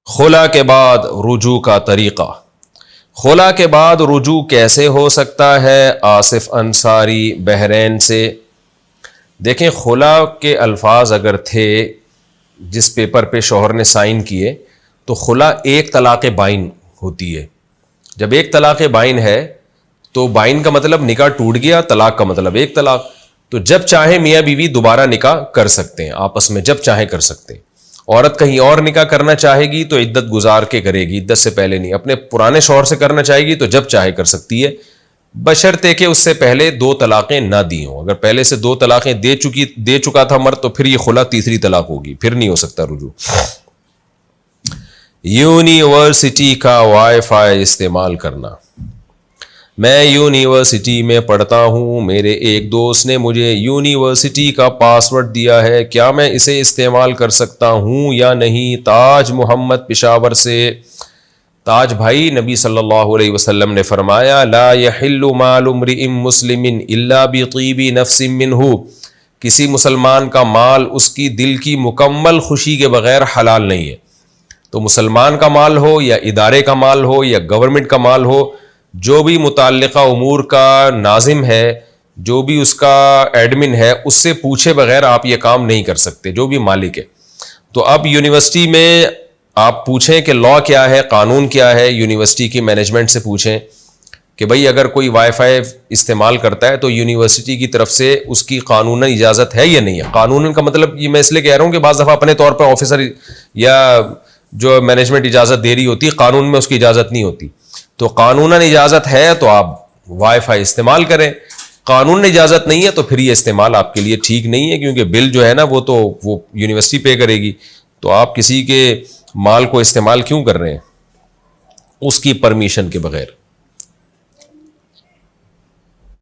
خلا کے بعد رجوع کا طریقہ. خلا کے بعد رجوع کیسے ہو سکتا ہے؟ آصف انصاری بحرین سے. دیکھیں، خلا کے الفاظ اگر تھے جس پیپر پہ شوہر نے سائن کیے تو خلا ایک طلاق بائن ہوتی ہے. جب ایک طلاق بائن ہے تو بائن کا مطلب نکاح ٹوٹ گیا، طلاق کا مطلب ایک طلاق. تو جب چاہے میاں بیوی دوبارہ نکاح کر سکتے ہیں، آپس میں جب چاہیں کر سکتے ہیں. عورت کہیں اور نکاح کرنا چاہے گی تو عدت گزار کے کرے گی، عدت سے پہلے نہیں. اپنے پرانے شوہر سے کرنا چاہے گی تو جب چاہے کر سکتی ہے، بشرطے کہ اس سے پہلے 2 طلاقیں نہ دی ہوں. اگر پہلے سے 2 طلاقیں دے چکا تھا مرد تو پھر یہ خلا تیسری طلاق ہوگی، پھر نہیں ہو سکتا رجوع. یونیورسٹی کا وائی فائی استعمال کرنا. میں یونیورسٹی میں پڑھتا ہوں، میرے ایک دوست نے مجھے یونیورسٹی کا پاسورڈ دیا ہے، کیا میں اسے استعمال کر سکتا ہوں یا نہیں؟ تاج محمد پشاور سے. تاج بھائی، نبی صلی اللہ علیہ وسلم نے فرمایا لا یحل مال امرئ مسلم الا بطیب نفس منہ. کسی مسلمان کا مال اس کی دل کی مکمل خوشی کے بغیر حلال نہیں ہے. تو مسلمان کا مال ہو یا ادارے کا مال ہو یا گورنمنٹ کا مال ہو، جو بھی متعلقہ امور کا ناظم ہے، جو بھی اس کا ایڈمن ہے، اس سے پوچھے بغیر آپ یہ کام نہیں کر سکتے، جو بھی مالک ہے. تو اب یونیورسٹی میں آپ پوچھیں کہ لا کیا ہے، قانون کیا ہے. یونیورسٹی کی مینجمنٹ سے پوچھیں کہ بھئی اگر کوئی وائی فائی استعمال کرتا ہے تو یونیورسٹی کی طرف سے اس کی قانونی اجازت ہے یا نہیں ہے. قانون کا مطلب یہ میں اس لیے کہہ رہا ہوں کہ بعض دفعہ اپنے طور پر آفیسر یا جو مینجمنٹ اجازت دے رہی ہوتی، قانون میں اس کی اجازت نہیں ہوتی. تو قانوناً اجازت ہے تو آپ وائی فائی استعمال کریں، قانون اجازت نہیں ہے تو پھر یہ استعمال آپ کے لیے ٹھیک نہیں ہے، کیونکہ بل جو ہے نا وہ یونیورسٹی پے کرے گی. تو آپ کسی کے مال کو استعمال کیوں کر رہے ہیں اس کی پرمیشن کے بغیر؟